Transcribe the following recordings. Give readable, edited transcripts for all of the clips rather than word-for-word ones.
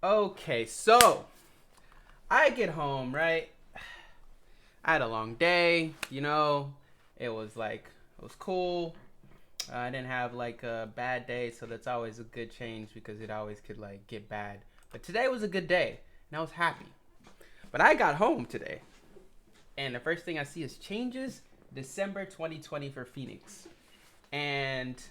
Okay, so I get home, right? I had a long day, It was it was cool. I didn't have like a bad day, so that's always a good change because it always could like get bad. But today was a good day, and I was happy. But I got home today, and the first thing I see is changes December 2020 for Phoenix. And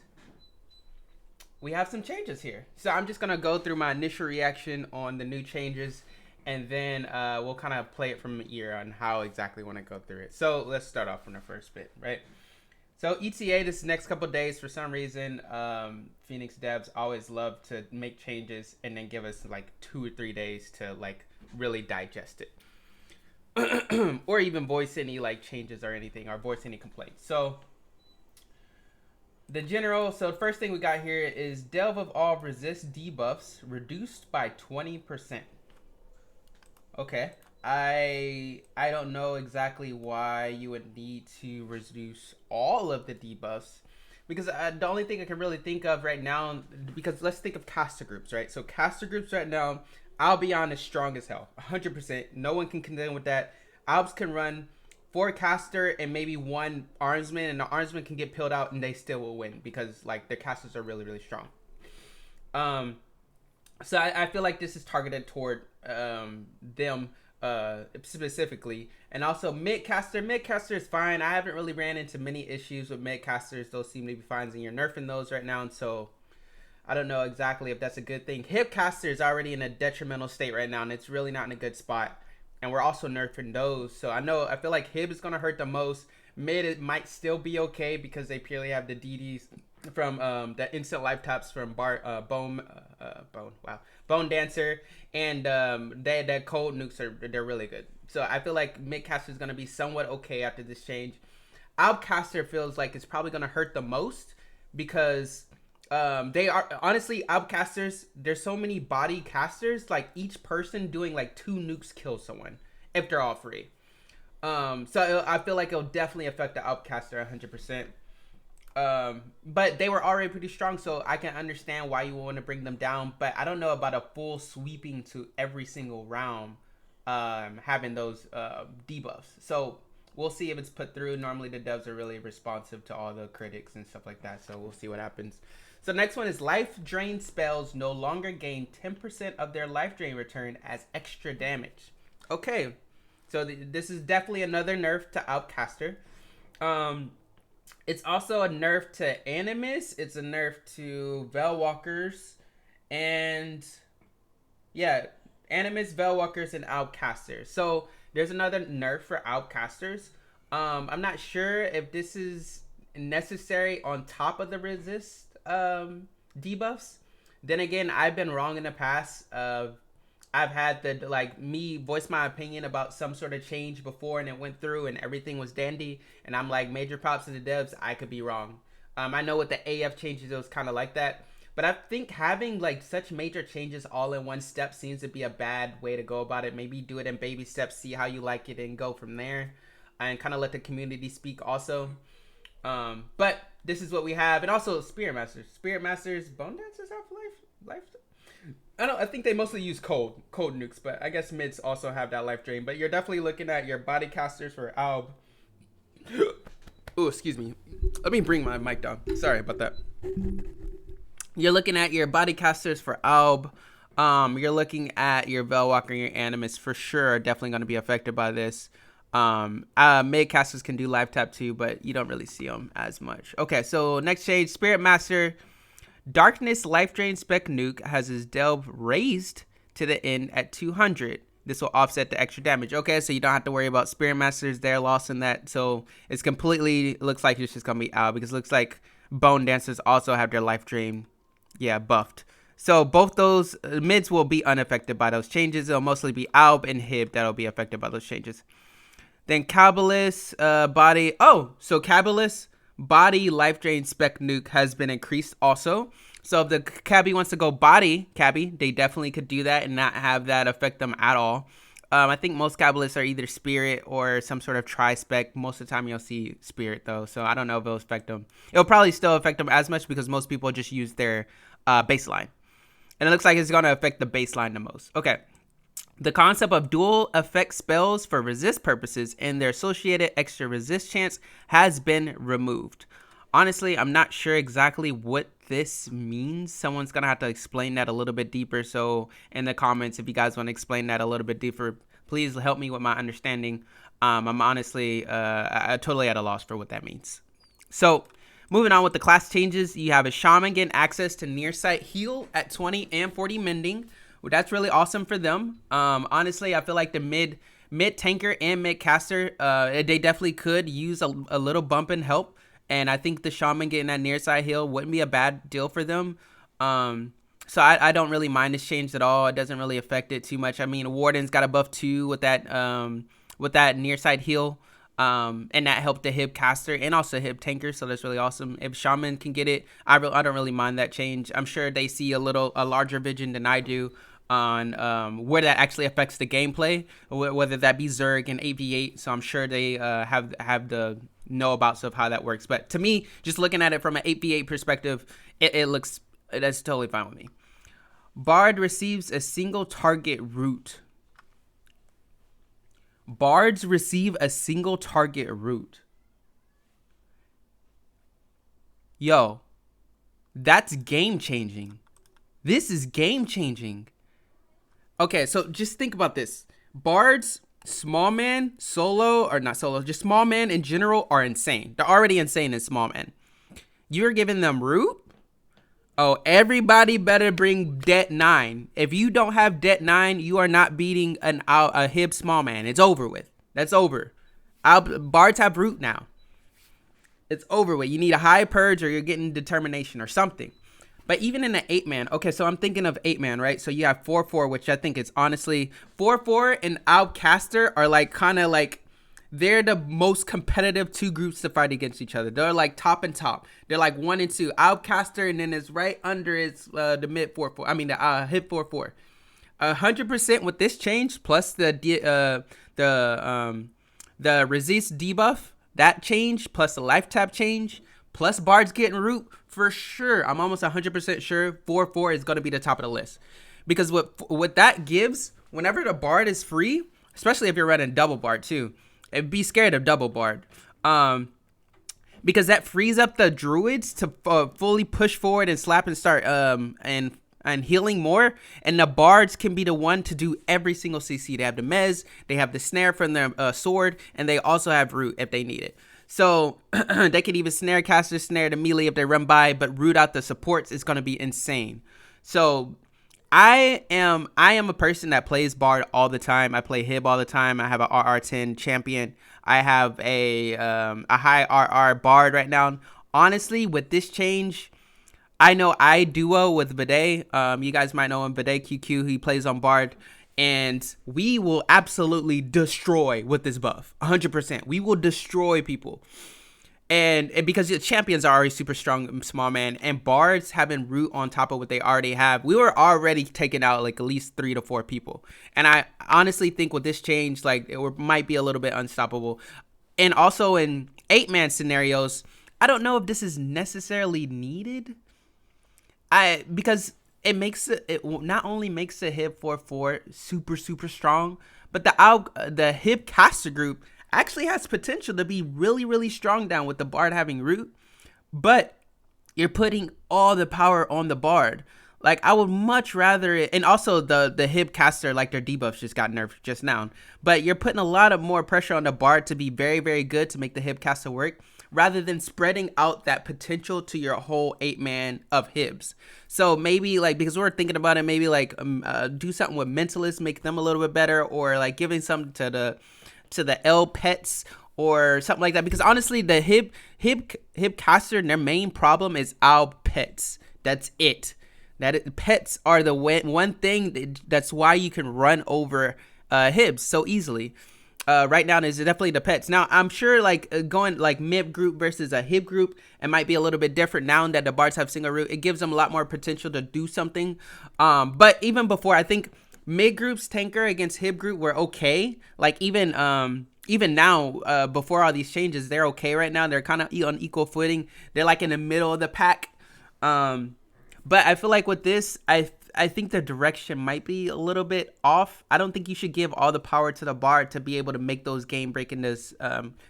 we have some changes here. So I'm just gonna go through my initial reaction on the new changes, and then we'll kind of play it from ear on how exactly want to go through it. So let's start off from the first bit, right? So ETA this next couple of days, for some reason, Phoenix devs always love to make changes and then give us like 2 or 3 days to like really digest it, or even voice any like changes or anything, or voice any complaints. So the first thing we got here is Delve of all resist debuffs reduced by 20%. Okay. I don't know exactly why you would need to reduce all of the debuffs, because the only thing I can really think of right now, because let's think of caster groups, right? So caster groups right now, I'll be honest, strong as hell, 100%. No one can contend with that. Albs can run 4 caster and maybe 1 armsman, and the armsman can get peeled out and they still will win because like their casters are really strong. So I feel like this is targeted toward them specifically. And also mid-caster is fine. I haven't really ran into many issues with mid-casters. Those seem to be fine, and you're nerfing those right now, and so I don't know exactly if that's a good thing. Hip caster is already in a detrimental state right now, and it's really not in a good spot, and we're also nerfing those. So I feel like Hib is going to hurt the most. Mid, it might still be okay because they purely have the DDs from the instant life taps from Bone Dancer, and that cold nukes they're really good. So I feel like midcaster is gonna be somewhat okay after this change. Outcaster feels like it's probably gonna hurt the most because they are honestly outcasters. There's so many body casters, like each person doing like 2 nukes kill someone if they're all free. So I feel like it'll definitely affect the outcaster 100%. But they were already pretty strong, so I can understand why you want to bring them down. But I don't know about a full sweeping to every single round, having those debuffs. So we'll see if it's put through. Normally the devs are really responsive to all the critics and stuff like that, so we'll see what happens. So next one is life drain spells no longer gain 10% of their life drain return as extra damage. Okay, so this is definitely another nerf to Outcaster. It's also a nerf to Animus. It's a nerf to Veilwalkers. And yeah, Animus, Veilwalkers, and Outcasters. So there's another nerf for Outcasters. I'm not sure if this is necessary on top of the resist debuffs. Then again, I've been wrong in the past. I've had to like me voice my opinion about some sort of change before, and it went through and everything was dandy, and I'm like, major props to the devs. I could be wrong. I know with the AF changes it was kind of like that, but I think having like such major changes all in one step seems to be a bad way to go about it. Maybe do it in baby steps, see how you like it, and go from there, and kind of let the community speak also. But this is what we have. And also Spirit Masters, Bone Dancers have life. I think they mostly use cold nukes, but I guess mids also have that life drain. But you're definitely looking at your body casters for Alb. Oh, excuse me. Let me bring my mic down. Sorry about that. You're looking at your body casters for Alb. You're looking at your Veilwalker and your Animus for sure are definitely going to be affected by this. Mid casters can do live tap too, but you don't really see them as much. Okay, so next shade, Spirit Master. Darkness life drain spec nuke has his delve raised to the end at 200. This will offset the extra damage. Okay, so you don't have to worry about Spirit Masters. They're lost in that. So it's completely looks like it's just going to be out, because it looks like Bone Dancers also have their life drain, buffed. So both those mids will be unaffected by those changes. It'll mostly be Alb and Hib that'll be affected by those changes. Then Cabalist body. Oh, so Cabalist body life drain spec nuke has been increased also. So if the cabbie wants to go body cabbie, they definitely could do that and not have that affect them at all. I think most Cabalists are either spirit or some sort of tri-spec. Most of the time you'll see spirit though, so I don't know if it'll affect them. It'll probably still affect them as much because most people just use their baseline. And it looks like it's going to affect the baseline the most. Okay. The concept of dual effect spells for resist purposes and their associated extra resist chance has been removed. Honestly, I'm not sure exactly what this means. Someone's going to have to explain that a little bit deeper. So in the comments, if you guys want to explain that a little bit deeper, please help me with my understanding. I'm honestly I totally at a loss for what that means. So moving on with the class changes, you have a shaman getting access to near sight heal at 20 and 40 mending. Well, that's really awesome for them. Honestly, I feel like the mid tanker and mid caster, they definitely could use a little bump and help. And I think the shaman getting that near side heal wouldn't be a bad deal for them. So I don't really mind this change at all. It doesn't really affect it too much. I mean, Warden's got a buff too with that near side heal. And that helped the hib caster and also hib tanker, so that's really awesome. If shaman can get it, I don't really mind that change. I'm sure they see a larger vision than I do on where that actually affects the gameplay, whether that be Zerg and 8v8. So I'm sure they have the know about stuff how that works. But to me, just looking at it from an 8v8 perspective, that's totally fine with me. Bard receives a single target root. Bards receive a single target root. Yo, that's game changing. This is game changing. Okay, so just think about this. Bards, small man, solo, or not solo, just small man in general are insane. They're already insane in small man. You're giving them root? Oh, everybody better bring Det 9. If you don't have Det 9, you are not beating a hib small man. It's over with. That's over. Bards have root now. It's over with. You need a high purge or you're getting determination or something. But even in the 8-man, okay, so I'm thinking of 8-man, right? So you have 4-4, which I think is honestly 4-4 and Outcaster are like kind of like they're the most competitive two groups to fight against each other. They're like top and top. They're like 1 and 2. Outcaster, and then it's right under it's the mid 4-4. I mean the hit 4-4. 100% with this change plus the resist debuff, that change plus the life tap change plus Bards getting root for sure. I'm almost 100% sure 4-4 is going to be the top of the list, because what that gives whenever the Bard is free, especially if you're running double Bard too. Be scared of double Bard, because that frees up the druids to fully push forward and slap and start and healing more, and the bards can be the one to do every single CC. They have the mez, they have the snare from their sword, and they also have root if they need it. So they can even snare caster, snare the melee if they run by, but root out the supports is going to be insane. So I am a person that plays Bard all the time. I play Hib all the time. I have a RR10 champion. I have a high RR Bard right now. Honestly, with this change, I know I duo with Bidet. You guys might know him, Bidet QQ. He plays on Bard. And we will absolutely destroy with this buff. 100%. We will destroy people. And because the champions are already super strong, small man, and bards having root on top of what they already have, we were already taking out like at least 3 to 4 people. And I honestly think with this change, like it might be a little bit unstoppable. And also in 8-man scenarios, I don't know if this is necessarily needed. Because it makes it not only makes the Hib 4-4 super strong, but the Hib caster group actually has potential to be really strong down with the Bard having root, but you're putting all the power on the Bard. Like I would much rather it, and also the Hib caster, like their debuffs just got nerfed just now, but you're putting a lot of more pressure on the Bard to be very good to make the Hib caster work, rather than spreading out that potential to your whole 8-man of Hibs. So maybe like, because we're thinking about it, maybe like do something with Mentalists, make them a little bit better, or like giving something to the L pets or something like that. Because honestly, the Hib caster, their main problem is Owl pets. That's it. Pets are the one thing that's why you can run over Hibs so easily. Right now is definitely the pets. Now I'm sure like going like mid group versus a Hib group, it might be a little bit different now that the bards have single root. It gives them a lot more potential to do something. But even before, I think mid groups tanker against Hib group were okay. Like even now, before all these changes, they're okay right now. They're kind of on equal footing. They're like in the middle of the pack. But I feel like with this, I I think the direction might be a little bit off. I don't think you should give all the power to the bard to be able to make those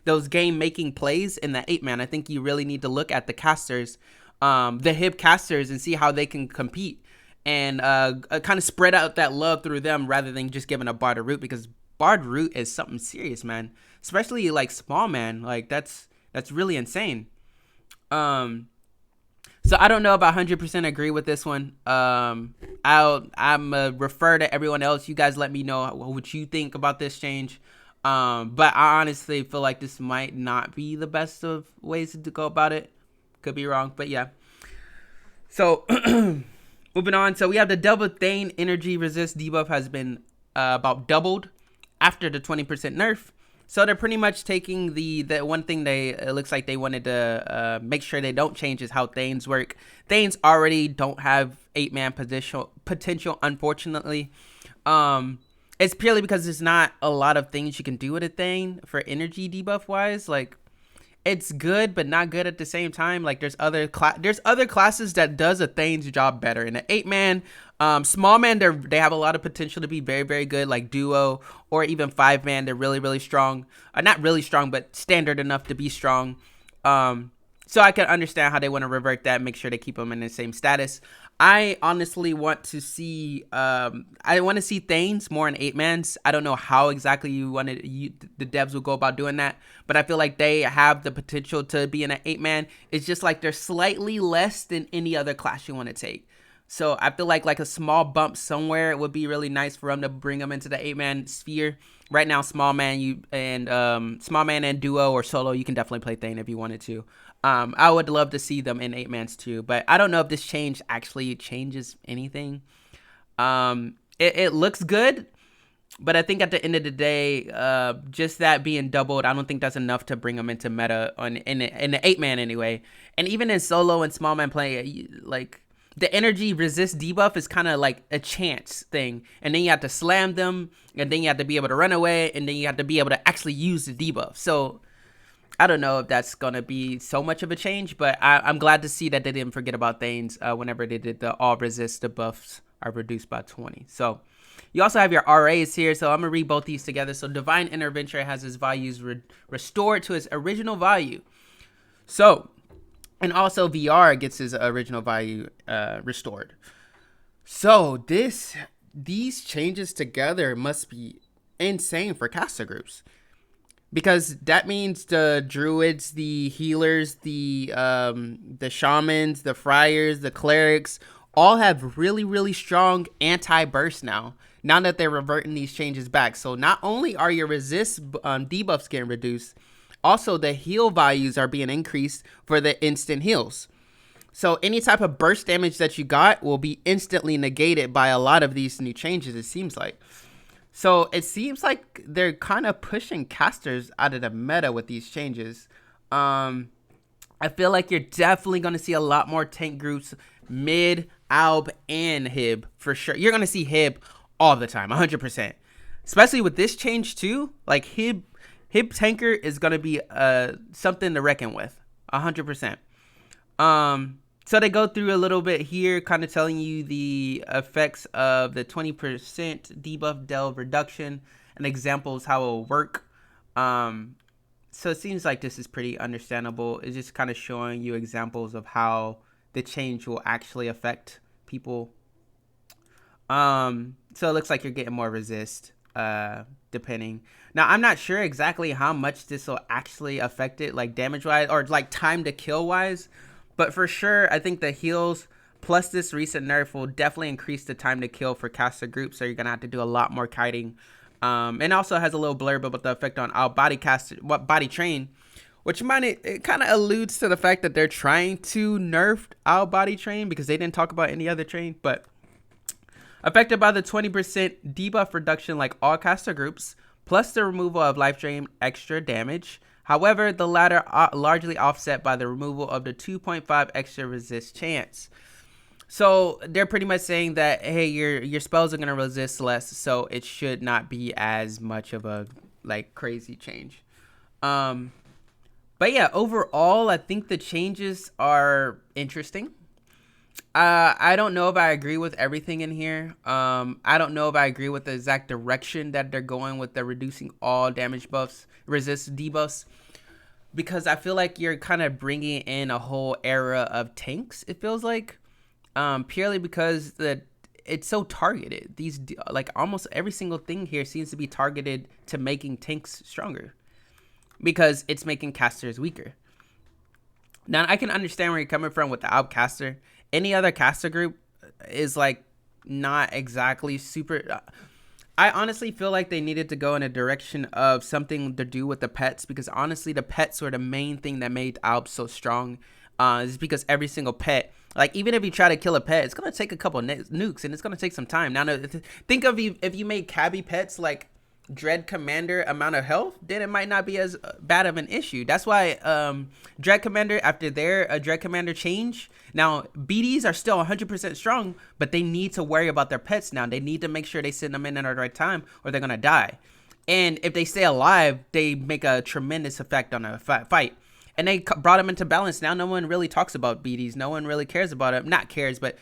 those game making plays in the 8-man. I think you really need to look at the casters, the hib casters, and see how they can compete, and kind of spread out that love through them rather than just giving a bard a root, because bard root is something serious, man. Especially like small man, like that's really insane. So I don't know about 100% agree with this one. I'm refer to everyone else. You guys let me know what you think about this change. But I honestly feel like this might not be the best of ways to go about it. Could be wrong, but yeah. So moving on. So we have the double Thane energy resist debuff has been about doubled after the 20% nerf. So they're pretty much taking the one thing it looks like they wanted to make sure they don't change is how Thanes work. Thanes already don't have 8-man potential, unfortunately. It's purely because there's not a lot of things you can do with a Thane for energy debuff wise. Like, it's good but not good at the same time. Like, there's other classes that does a Thane's job better. In an 8-man, small man, they have a lot of potential to be very, very good, like duo or even 5-man. They're really, really strong. Not really strong, but standard enough to be strong. So I can understand how they want to revert that, make sure they keep them in the same status. I honestly want to see Thanes more in 8-mans. I don't know how exactly the devs will go about doing that, but I feel like they have the potential to be in an 8-man. It's just like they're slightly less than any other class you want to take. So I feel like a small bump somewhere would be really nice for them to bring them into the 8-man sphere. Right now, small man and duo or solo, you can definitely play Thane if you wanted to. I would love to see them in 8-mans too, but I don't know if this change actually changes anything. It looks good, but I think at the end of the day, just that being doubled, I don't think that's enough to bring them into meta in the 8-man anyway. And even in solo and small man play, like, the energy resist debuff is kind of like a chance thing, and then you have to slam them, and then you have to be able to run away, and then you have to be able to actually use the debuff. So I don't know if that's gonna be so much of a change, but I'm glad to see that they didn't forget about Thanes whenever they did the all resist debuffs are reduced by 20. So you also have your RAs here, so I'm gonna read both these together. So Divine Intervention has its values restored to its original value. So, and also VR gets his original value restored. So these changes together must be insane for caster groups, because that means the druids, the healers, the shamans, the friars, the clerics all have really, really strong anti-burst now that they're reverting these changes back. So not only are your resist debuffs getting reduced, also the heal values are being increased for the instant heals. So any type of burst damage that you got will be instantly negated by a lot of these new changes, it seems like. So it seems like they're kind of pushing casters out of the meta with these changes. I feel like you're definitely going to see a lot more tank groups, mid, alb, and hib for sure. You're going to see hib all the time, 100%. Especially with this change too. Like hib tanker is going to be something to reckon with, 100%. So they go through a little bit here, kind of telling you the effects of the 20% debuff delve reduction and examples how it will work. So it seems like this is pretty understandable. It's just kind of showing you examples of how the change will actually affect people. So it looks like you're getting more resist, depending. Now, I'm not sure exactly how much this will actually affect it, like damage-wise or like time to kill-wise. But for sure, I think the heals plus this recent nerf will definitely increase the time to kill for caster groups. So you're going to have to do a lot more kiting. And also has a little blurb about the effect on our body train, which it kind of alludes to the fact that they're trying to nerf our body train because they didn't talk about any other train. But affected by the 20% debuff reduction like all caster groups, plus the removal of life drain extra damage. However, the latter are largely offset by the removal of the 2.5 extra resist chance. So they're pretty much saying that, hey, your spells are going to resist less, so it should not be as much of a like crazy change. But yeah, overall, I think the changes are interesting. I don't know if I agree with everything in here. I don't know if I agree with the exact direction that they're going with the reducing all damage buffs, resist debuffs, because I feel like you're kind of bringing in a whole era of tanks. It feels like, purely because it's so targeted. These like almost every single thing here seems to be targeted to making tanks stronger because it's making casters weaker. Now I can understand where you're coming from with the outcaster. Any other caster group is like not exactly super. I honestly feel like they needed to go in a direction of something to do with the pets, because honestly the pets were the main thing that made Alp so strong. Is because every single pet, like even if you try to kill a pet, it's gonna take a couple nukes and it's gonna take some time. Now think of you if you made cabbie pets like Dread Commander amount of health, then it might not be as bad of an issue. That's why Dread Commander, after their Dread Commander change, now BDs are still 100% strong, but they need to worry about their pets now. They need to make sure they send them in at the right time or they're going to die. And if they stay alive, they make a tremendous effect on a fight. And they brought them into balance. Now no one really talks about BDs. No one really cares about it. Not cares, but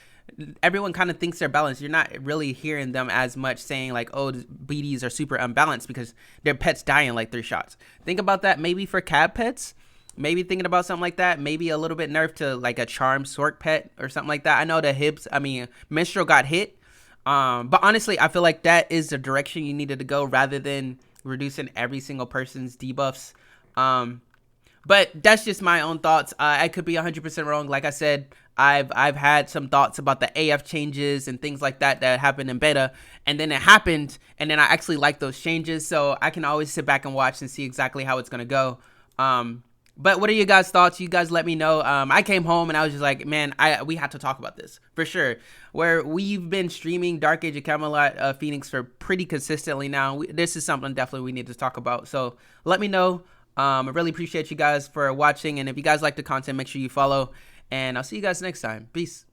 everyone kind of thinks they're balanced. You're not really hearing them as much saying like, oh, BDs are super unbalanced because their pets die in like 3 shots. Think about that maybe for cab pets. Maybe thinking about something like that. Maybe a little bit nerfed to like a charm Sork pet or something like that. I know the Minstrel got hit. But honestly, I feel like that is the direction you needed to go rather than reducing every single person's debuffs. But that's just my own thoughts. I could be 100% wrong. Like I said, I've had some thoughts about the AF changes and things like that happened in beta, and then it happened, and then I actually like those changes, so I can always sit back and watch and see exactly how it's gonna go. But what are you guys' thoughts? You guys let me know. I came home and I was just like, man, we have to talk about this for sure. Where we've been streaming Dark Age of Camelot Phoenix for pretty consistently now. This is something definitely we need to talk about. So let me know. I really appreciate you guys for watching, and if you guys like the content, make sure you follow, and I'll see you guys next time. Peace.